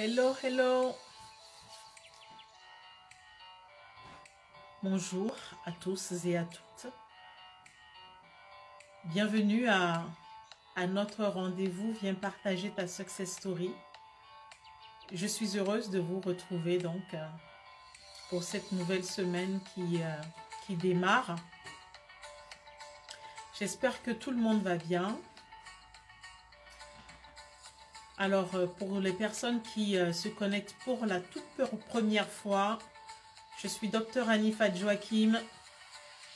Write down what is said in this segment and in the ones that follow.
Hello, hello. Bonjour à tous et à toutes. Bienvenue à notre rendez-vous. Viens partager ta success story. Je suis heureuse de vous retrouver donc pour cette nouvelle semaine qui démarre. J'espère que tout le monde va bien. Alors, pour les personnes qui se connectent pour la toute première fois, je suis Dr Anifat Joachim.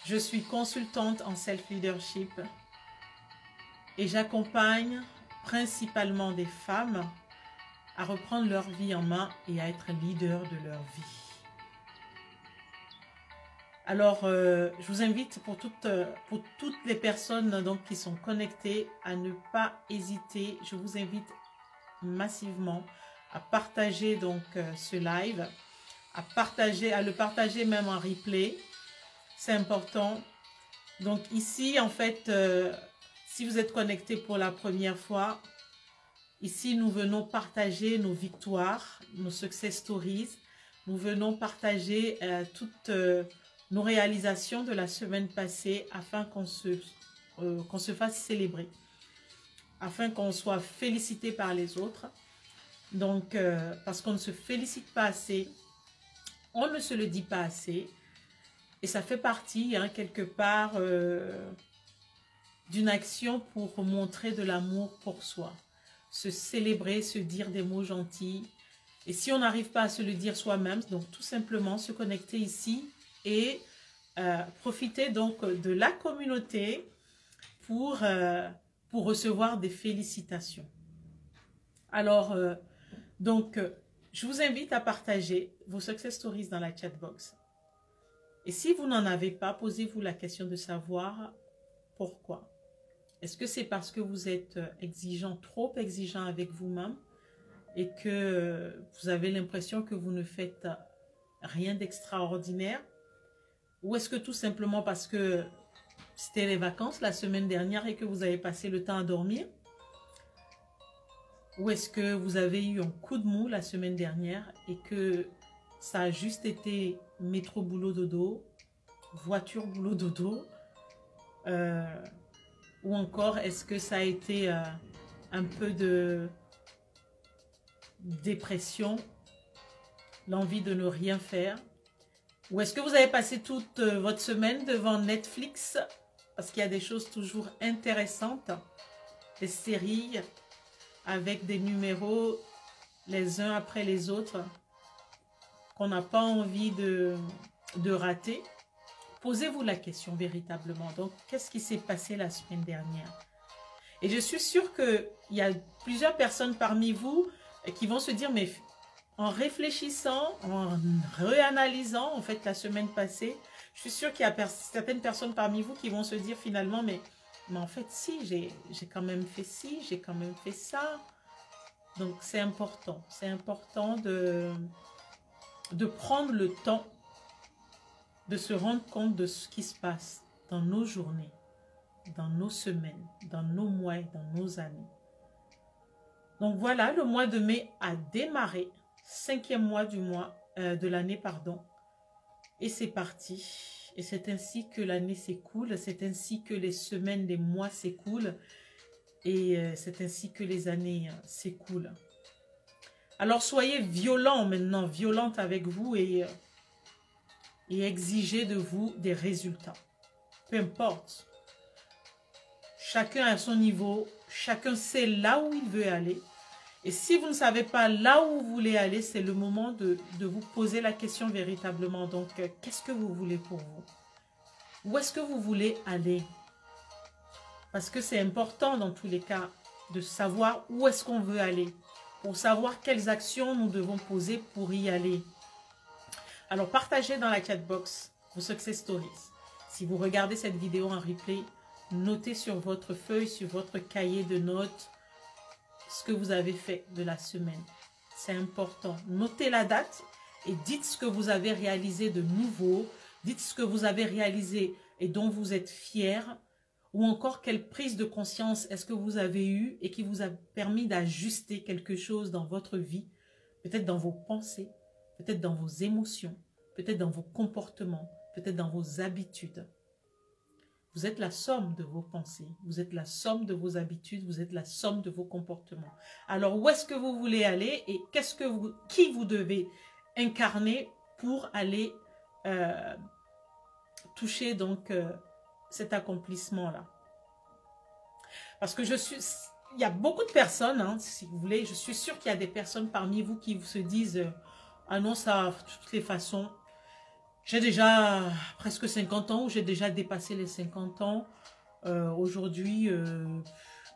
Je suis consultante en self-leadership et j'accompagne principalement des femmes à reprendre leur vie en main et à être leader de leur vie. Alors, je vous invite pour toutes les personnes donc, qui sont connectées à ne pas hésiter. Je vous invite massivement à partager donc ce live, à le partager même en replay. C'est important. Donc ici, en fait, si vous êtes connecté pour la première fois, ici, nous venons partager nos victoires, nos success stories. Nous venons partager toutes nos réalisations de la semaine passée afin qu'on se fasse célébrer, afin qu'on soit félicité par les autres. Donc, parce qu'on ne se félicite pas assez, on ne se le dit pas assez. Et ça fait partie, hein, quelque part, d'une action pour montrer de l'amour pour soi. Se célébrer, se dire des mots gentils. Et si on n'arrive pas à se le dire soi-même, donc tout simplement se connecter ici et profiter donc de la communauté pour recevoir des félicitations. Alors, je vous invite à partager vos success stories dans la chat box. Et si vous n'en avez pas, posez-vous la question de savoir pourquoi. Est-ce que c'est parce que vous êtes exigeant, trop exigeant avec vous-même et que vous avez l'impression que vous ne faites rien d'extraordinaire? Ou est-ce que tout simplement parce que c'était les vacances la semaine dernière et que vous avez passé le temps à dormir? Ou est-ce que vous avez eu un coup de mou la semaine dernière et que ça a juste été métro, boulot, dodo, voiture, boulot, dodo, ou encore est-ce que ça a été un peu de dépression, l'envie de ne rien faire, ou est-ce que vous avez passé toute votre semaine devant Netflix parce qu'il y a des choses toujours intéressantes, des séries avec des numéros les uns après les autres qu'on n'a pas envie de rater. Posez-vous la question véritablement. Donc, qu'est-ce qui s'est passé la semaine dernière? Et je suis sûre qu'il y a plusieurs personnes parmi vous qui vont se dire, mais en réfléchissant, en réanalysant, en fait, la semaine passée, je suis sûre qu'il y a certaines personnes parmi vous qui vont se dire finalement, mais en fait, si, j'ai quand même fait ci, j'ai quand même fait ça. Donc, c'est important. C'est important de prendre le temps de se rendre compte de ce qui se passe dans nos journées, dans nos semaines, dans nos mois et dans nos années. Donc voilà, le mois de mai a démarré, 5e mois de l'année, pardon. Et c'est parti. Et c'est ainsi que l'année s'écoule, c'est ainsi que les semaines, les mois s'écoulent. Et c'est ainsi que les années s'écoulent. Alors soyez violents maintenant, violentes avec vous et exigez de vous des résultats. Peu importe. Chacun à son niveau, chacun sait là où il veut aller. Et si vous ne savez pas là où vous voulez aller, c'est le moment de vous poser la question véritablement. Donc, qu'est-ce que vous voulez pour vous? Où est-ce que vous voulez aller? Parce que c'est important dans tous les cas de savoir où est-ce qu'on veut aller, pour savoir quelles actions nous devons poser pour y aller. Alors, partagez dans la chat box vos success stories. Si vous regardez cette vidéo en replay, notez sur votre feuille, sur votre cahier de notes, ce que vous avez fait de la semaine. C'est important. Notez la date et dites ce que vous avez réalisé de nouveau. Dites ce que vous avez réalisé et dont vous êtes fiers. Ou encore, quelle prise de conscience est-ce que vous avez eue et qui vous a permis d'ajuster quelque chose dans votre vie peut-être dans vos pensées, peut-être dans vos émotions, peut-être dans vos comportements, peut-être dans vos habitudes. Vous êtes la somme de vos pensées, vous êtes la somme de vos habitudes, vous êtes la somme de vos comportements. Alors, où est-ce que vous voulez aller et qui vous devez incarner pour aller toucher donc cet accomplissement-là? Parce que il y a beaucoup de personnes, hein, si vous voulez, je suis sûre qu'il y a des personnes parmi vous qui se disent ah non, ça, de toutes les façons, j'ai déjà presque 50 ans ou j'ai déjà dépassé les 50 ans. Aujourd'hui,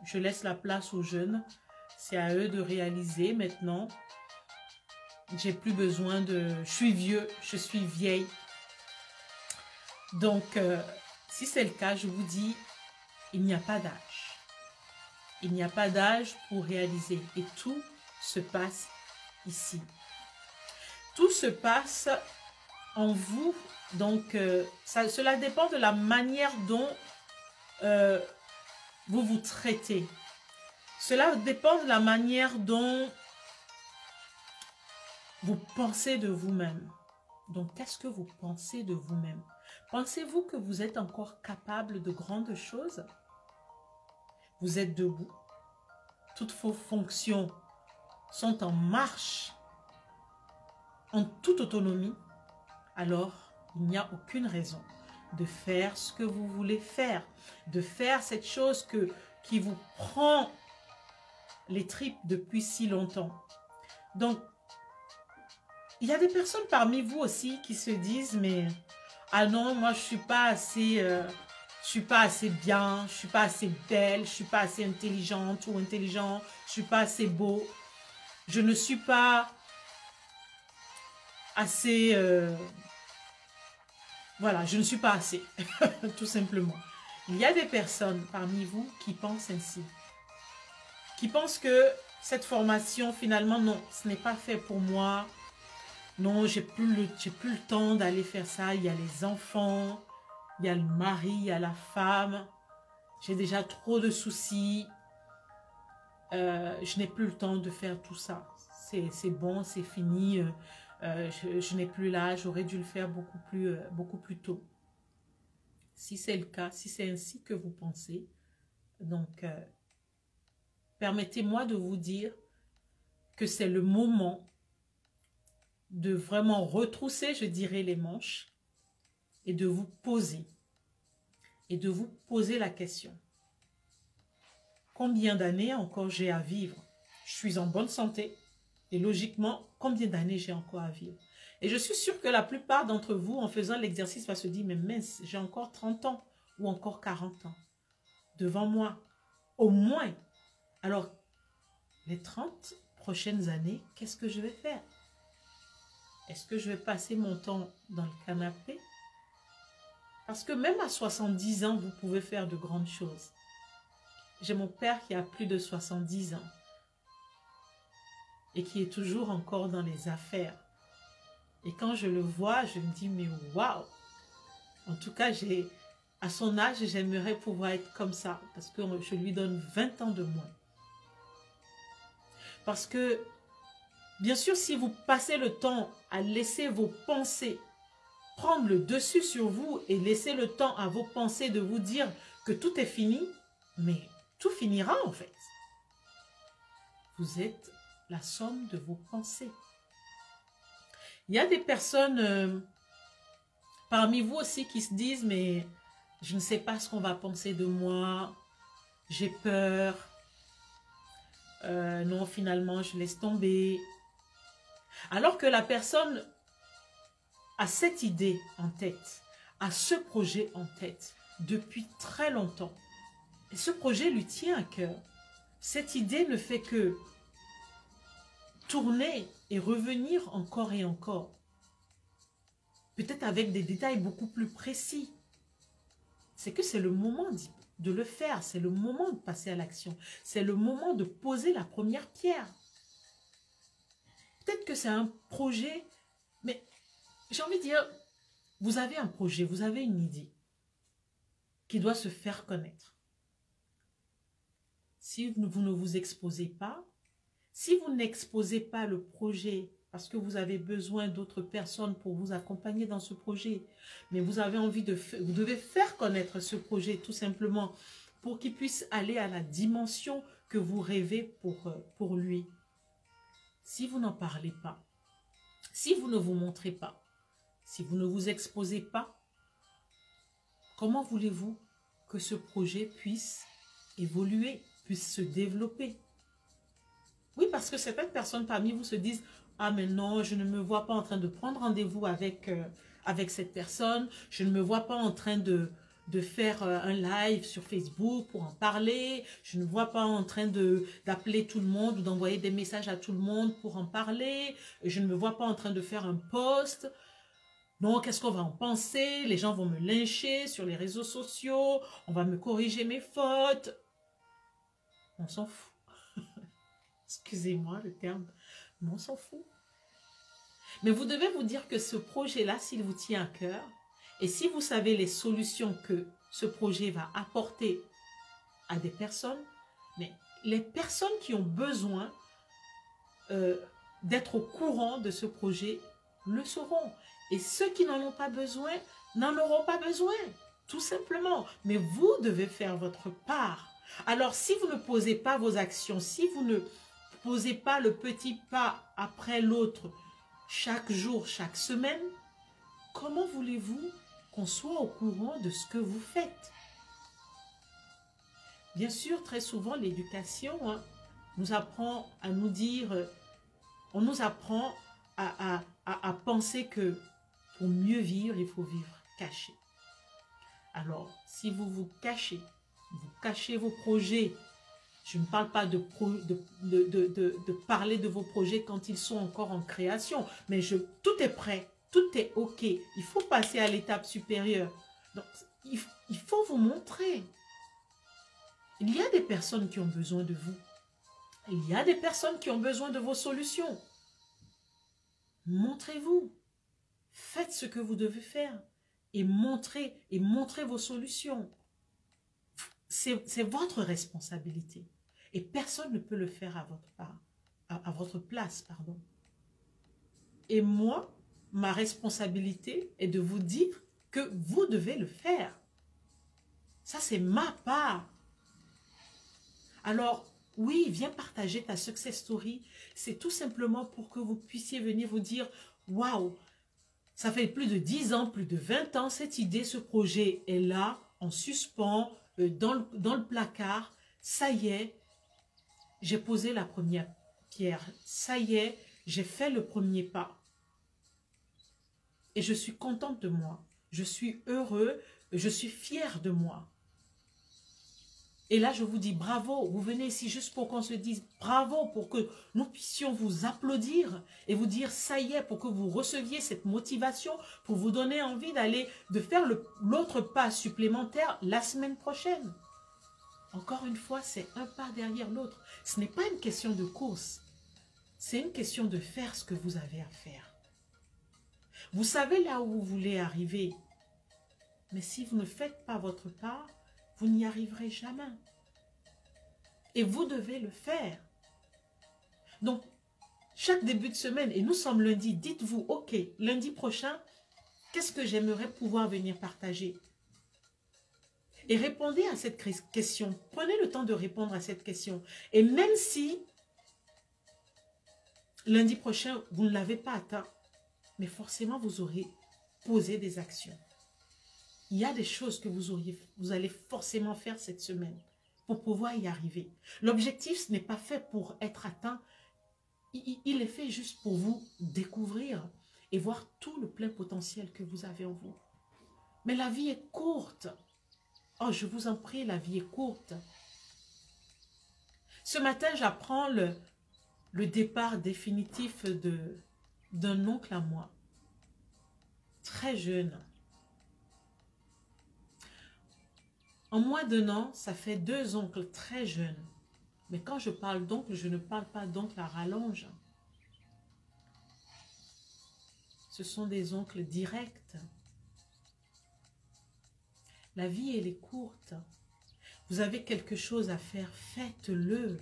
je laisse la place aux jeunes. C'est à eux de réaliser maintenant. J'ai plus besoin de... Je suis vieux, je suis vieille. Donc, si c'est le cas, je vous dis, il n'y a pas d'âge. Il n'y a pas d'âge pour réaliser. Et tout se passe ici. Tout se passe en vous. Donc, cela dépend de la manière dont vous vous traitez. Cela dépend de la manière dont vous pensez de vous-même. Donc, qu'est-ce que vous pensez de vous-même? Pensez-vous que vous êtes encore capable de grandes choses? Vous êtes debout. Toutes vos fonctions sont en marche, en toute autonomie. Alors, il n'y a aucune raison de faire ce que vous voulez faire, de faire cette chose qui vous prend les tripes depuis si longtemps. Donc, il y a des personnes parmi vous aussi qui se disent, mais ah non, moi je suis pas assez bien, je suis pas assez belle, je suis pas assez intelligente ou intelligent, je suis pas assez beau, je ne suis pas assez, voilà, je ne suis pas assez, tout simplement. Il y a des personnes parmi vous qui pensent ainsi, qui pensent que cette formation, finalement, non, ce n'est pas fait pour moi. Non, j'ai plus le temps d'aller faire ça. Il y a les enfants, il y a le mari, il y a la femme. J'ai déjà trop de soucis. Je n'ai plus le temps de faire tout ça. C'est bon, c'est fini. Je n'ai plus l'âge. J'aurais dû le faire beaucoup plus tôt. Si c'est le cas, si c'est ainsi que vous pensez, donc permettez-moi de vous dire que c'est le moment de vraiment retrousser, je dirais, les manches et de vous poser. Et de vous poser la question. Combien d'années encore j'ai à vivre? Je suis en bonne santé. Et logiquement, combien d'années j'ai encore à vivre? Et je suis sûre que la plupart d'entre vous, en faisant l'exercice, va se dire, mais mince, j'ai encore 30 ans ou encore 40 ans devant moi. Au moins. Alors, les 30 prochaines années, qu'est-ce que je vais faire? Est-ce que je vais passer mon temps dans le canapé? Parce que même à 70 ans, vous pouvez faire de grandes choses. J'ai mon père qui a plus de 70 ans et qui est toujours encore dans les affaires. Et quand je le vois, je me dis, mais waouh! En tout cas, à son âge, j'aimerais pouvoir être comme ça parce que je lui donne 20 ans de moins. Parce que, bien sûr, si vous passez le temps à laisser vos pensées prendre le dessus sur vous et laisser le temps à vos pensées de vous dire que tout est fini, mais tout finira en fait. Vous êtes la somme de vos pensées. Il y a des personnes parmi vous aussi qui se disent, mais je ne sais pas ce qu'on va penser de moi, j'ai peur, non finalement je laisse tomber. Alors que la personne a cette idée en tête, a ce projet en tête depuis très longtemps. Et ce projet lui tient à cœur. Cette idée ne fait que tourner et revenir encore et encore. Peut-être avec des détails beaucoup plus précis. C'est que c'est le moment de le faire, c'est le moment de passer à l'action. C'est le moment de poser la première pierre. Peut-être que c'est un projet, mais j'ai envie de dire, vous avez un projet, vous avez une idée qui doit se faire connaître. Si vous ne vous exposez pas, Si vous n'exposez pas le projet parce que vous avez besoin d'autres personnes pour vous accompagner dans ce projet, mais vous avez envie vous devez faire connaître ce projet tout simplement pour qu'il puisse aller à la dimension que vous rêvez pour lui. Si vous n'en parlez pas, si vous ne vous montrez pas, si vous ne vous exposez pas, comment voulez-vous que ce projet puisse évoluer, puisse se développer? Oui, parce que certaines personnes parmi vous se disent « Ah, mais non, je ne me vois pas en train de prendre rendez-vous avec cette personne. Je ne me vois pas en train de faire un live sur Facebook pour en parler. Je ne me vois pas en train d'appeler tout le monde ou d'envoyer des messages à tout le monde pour en parler. Je ne me vois pas en train de faire un post. Non, qu'est-ce qu'on va en penser? Les gens vont me lyncher sur les réseaux sociaux. On va me corriger mes fautes. » On s'en fout. Excusez-moi le terme, mais on s'en fout. Mais vous devez vous dire que ce projet-là, s'il vous tient à cœur, et si vous savez les solutions que ce projet va apporter à des personnes, mais les personnes qui ont besoin d'être au courant de ce projet le sauront. Et ceux qui n'en ont pas besoin, n'en auront pas besoin, tout simplement. Mais vous devez faire votre part. Alors, si vous ne posez pas vos actions, si vous ne posez pas le petit pas après l'autre, chaque jour, chaque semaine, comment voulez-vous qu'on soit au courant de ce que vous faites? Bien sûr, très souvent, l'éducation nous apprend à nous dire, on nous apprend à penser que pour mieux vivre, il faut vivre caché. Alors, si vous vous cachez vos projets, je ne parle pas de parler de vos projets quand ils sont encore en création, mais tout est prêt, tout est OK. Il faut passer à l'étape supérieure. Donc, il faut vous montrer. Il y a des personnes qui ont besoin de vous. Il y a des personnes qui ont besoin de vos solutions. Montrez-vous. Faites ce que vous devez faire et montrez vos solutions. C'est votre responsabilité. Et personne ne peut le faire à votre place, pardon. Et moi, ma responsabilité est de vous dire que vous devez le faire. Ça, c'est ma part. Alors, oui, viens partager ta success story. C'est tout simplement pour que vous puissiez venir vous dire, waouh, ça fait plus de 10 ans, plus de 20 ans, cette idée, ce projet est là, en suspens, dans le placard. Ça y est, j'ai posé la première pierre. Ça y est, j'ai fait le premier pas. Et je suis contente de moi. Je suis heureux, je suis fière de moi. Et là, je vous dis bravo. Vous venez ici juste pour qu'on se dise bravo, pour que nous puissions vous applaudir et vous dire ça y est, pour que vous receviez cette motivation, pour vous donner envie de faire l'autre pas supplémentaire la semaine prochaine. Encore une fois, c'est un pas derrière l'autre. Ce n'est pas une question de course. C'est une question de faire ce que vous avez à faire. Vous savez là où vous voulez arriver. Mais si vous ne faites pas votre part, vous n'y arriverez jamais. Et vous devez le faire. Donc, chaque début de semaine, et nous sommes lundi, dites-vous, ok, lundi prochain, qu'est-ce que j'aimerais pouvoir venir partager? Et répondez à cette question. Prenez le temps de répondre à cette question. Et même si lundi prochain, vous ne l'avez pas atteint, mais forcément, vous aurez posé des actions. Il y a des choses que vous allez forcément faire cette semaine pour pouvoir y arriver. L'objectif, ce n'est pas fait pour être atteint. Il est fait juste pour vous découvrir et voir tout le plein potentiel que vous avez en vous. Mais la vie est courte. Oh, je vous en prie, la vie est courte. Ce matin, j'apprends le départ définitif d'un oncle à moi. Très jeune. En moins d'un an, ça fait 2 oncles très jeunes. Mais quand je parle d'oncle, je ne parle pas d'oncle à rallonge. Ce sont des oncles directs. La vie, elle est courte. Vous avez quelque chose à faire, faites-le.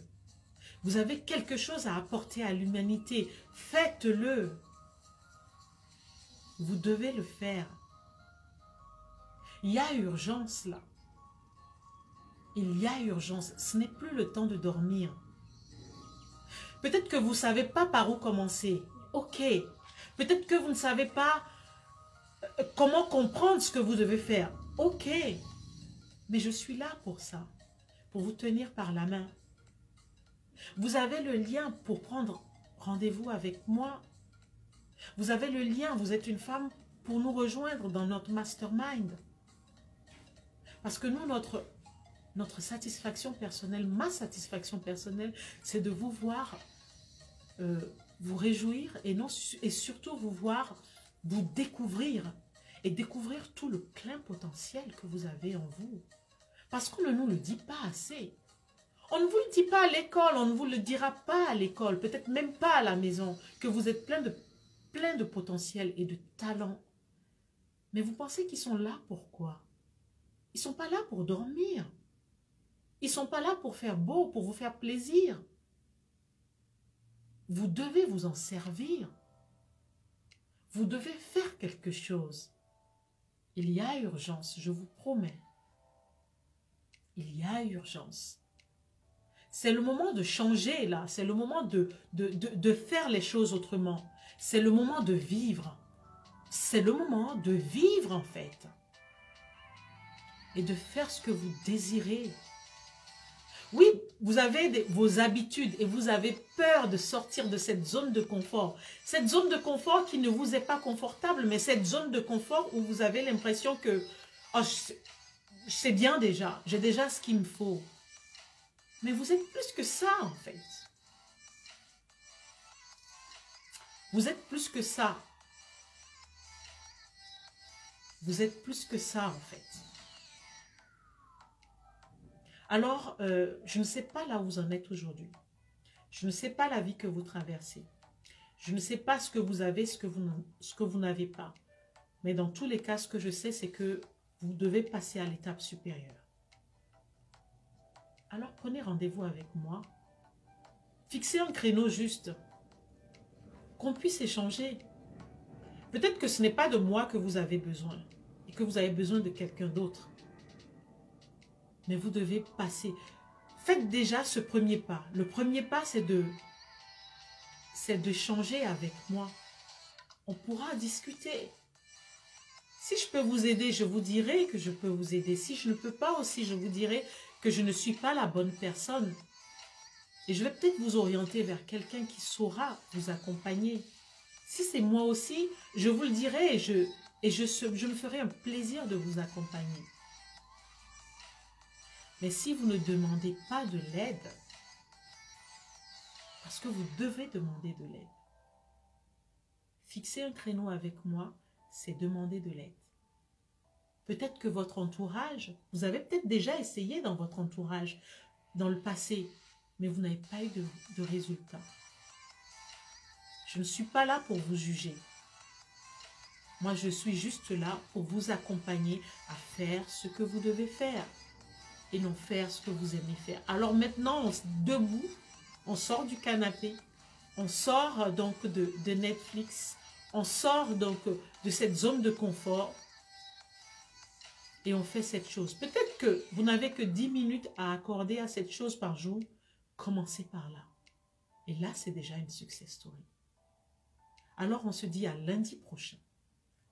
Vous avez quelque chose à apporter à l'humanité. Faites-le. Vous devez le faire. Il y a urgence là. Il y a urgence. Ce n'est plus le temps de dormir. Peut-être que vous ne savez pas par où commencer. Ok. Peut-être que vous ne savez pas comment comprendre ce que vous devez faire. Ok. Mais je suis là pour ça. Pour vous tenir par la main. Vous avez le lien pour prendre rendez-vous avec moi. Vous avez le lien, vous êtes une femme pour nous rejoindre dans notre mastermind. Parce que nous, notre satisfaction personnelle, ma satisfaction personnelle, c'est de vous voir vous réjouir et surtout vous voir vous découvrir et découvrir tout le plein potentiel que vous avez en vous. Parce qu'on ne nous le dit pas assez. On ne vous le dit pas à l'école, on ne vous le dira pas à l'école, peut-être même pas à la maison, que vous êtes plein de potentiel et de talent. Mais vous pensez qu'ils sont là pour quoi? Ils ne sont pas là pour dormir. Ils ne sont pas là pour faire beau, pour vous faire plaisir. Vous devez vous en servir. Vous devez faire quelque chose. Il y a urgence, je vous promets. Il y a urgence. C'est le moment de changer là, c'est le moment de faire les choses autrement. C'est le moment de vivre. C'est le moment de vivre en fait. Et de faire ce que vous désirez. Oui, vous avez vos habitudes et vous avez peur de sortir de cette zone de confort. Cette zone de confort qui ne vous est pas confortable, mais cette zone de confort où vous avez l'impression que oh, je sais bien déjà, j'ai déjà ce qu'il me faut. Mais vous êtes plus que ça en fait. Vous êtes plus que ça. Vous êtes plus que ça en fait. Alors, je ne sais pas là où vous en êtes aujourd'hui. Je ne sais pas la vie que vous traversez. Je ne sais pas ce que vous avez, ce que vous n'avez pas. Mais dans tous les cas, ce que je sais, c'est que vous devez passer à l'étape supérieure. Alors, prenez rendez-vous avec moi. Fixez un créneau juste. Qu'on puisse échanger. Peut-être que ce n'est pas de moi que vous avez besoin. Et que vous avez besoin de quelqu'un d'autre. Mais vous devez passer. Faites déjà ce premier pas. Le premier pas, c'est de changer avec moi. On pourra discuter. Si je peux vous aider, je vous dirai que je peux vous aider. Si je ne peux pas aussi, je vous dirai que je ne suis pas la bonne personne. Et je vais peut-être vous orienter vers quelqu'un qui saura vous accompagner. Si c'est moi aussi, je vous le dirai et je me ferai un plaisir de vous accompagner. Mais si vous ne demandez pas de l'aide, parce que vous devez demander de l'aide, fixer un créneau avec moi, c'est demander de l'aide. Peut-être que votre entourage, vous avez peut-être déjà essayé dans votre entourage, dans le passé, mais vous n'avez pas eu de résultat. Je ne suis pas là pour vous juger. Moi, je suis juste là pour vous accompagner à faire ce que vous devez faire. Et non faire ce que vous aimez faire. Alors maintenant, debout, on sort du canapé, on sort donc de Netflix, on sort donc de cette zone de confort et on fait cette chose. Peut-être que vous n'avez que 10 minutes à accorder à cette chose par jour, commencez par là. Et là, c'est déjà une success story. Alors, on se dit à lundi prochain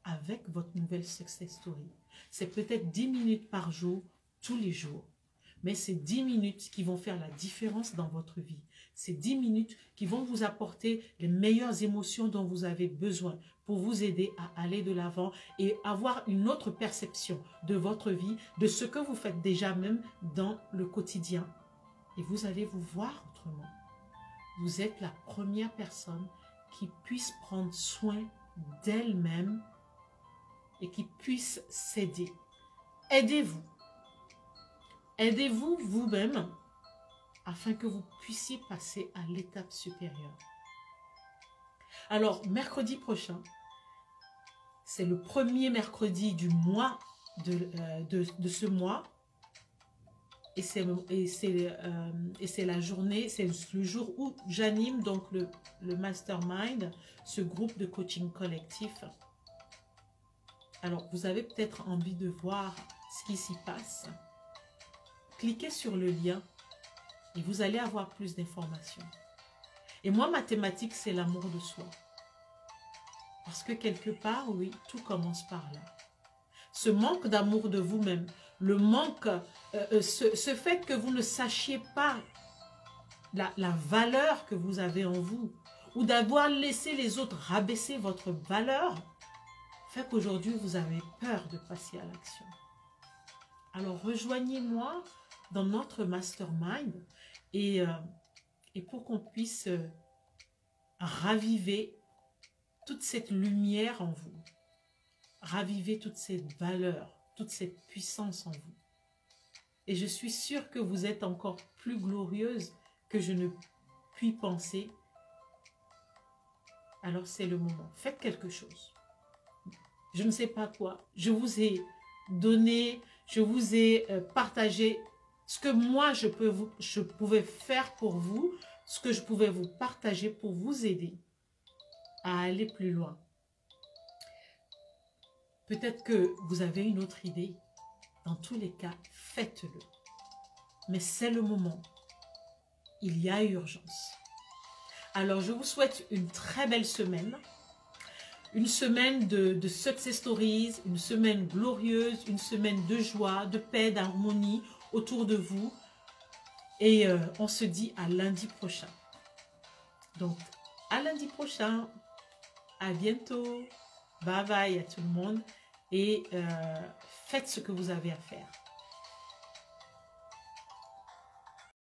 avec votre nouvelle success story. C'est peut-être 10 minutes par jour, tous les jours. Mais c'est 10 minutes qui vont faire la différence dans votre vie. C'est 10 minutes qui vont vous apporter les meilleures émotions dont vous avez besoin pour vous aider à aller de l'avant et avoir une autre perception de votre vie, de ce que vous faites déjà même dans le quotidien. Et vous allez vous voir autrement. Vous êtes la première personne qui puisse prendre soin d'elle-même et qui puisse s'aider. Aidez-vous. Aidez-vous vous-même afin que vous puissiez passer à l'étape supérieure. Alors, mercredi prochain, c'est le premier mercredi du mois de ce mois. Et c'est la journée, c'est le jour où j'anime donc le mastermind, ce groupe de coaching collectif. Alors, vous avez peut-être envie de voir ce qui s'y passe. Cliquez sur le lien et vous allez avoir plus d'informations. Et moi, ma thématique, c'est l'amour de soi. Parce que quelque part, oui, tout commence par là. Ce manque d'amour de vous-même, le manque, ce fait que vous ne sachiez pas la valeur que vous avez en vous, ou d'avoir laissé les autres rabaisser votre valeur, fait qu'aujourd'hui, vous avez peur de passer à l'action. Alors, rejoignez-moi dans notre mastermind et pour qu'on puisse raviver toute cette lumière en vous, raviver toute cette valeur, toute cette puissance en vous. Et je suis sûre que vous êtes encore plus glorieuse que je ne puis penser. Alors c'est le moment. Faites quelque chose. Je ne sais pas quoi. Je vous ai donné, je vous ai partagé ce que moi je pouvais faire pour vous, ce que je pouvais vous partager pour vous aider à aller plus loin. Peut-être que vous avez une autre idée. Dans tous les cas, faites-le. Mais c'est le moment. Il y a urgence. Alors, je vous souhaite une très belle semaine. Une semaine de success stories, une semaine glorieuse, une semaine de joie, de paix, d'harmonie autour de vous. Et on se dit à lundi prochain. Donc, à lundi prochain. À bientôt. Bye bye à tout le monde. Et faites ce que vous avez à faire.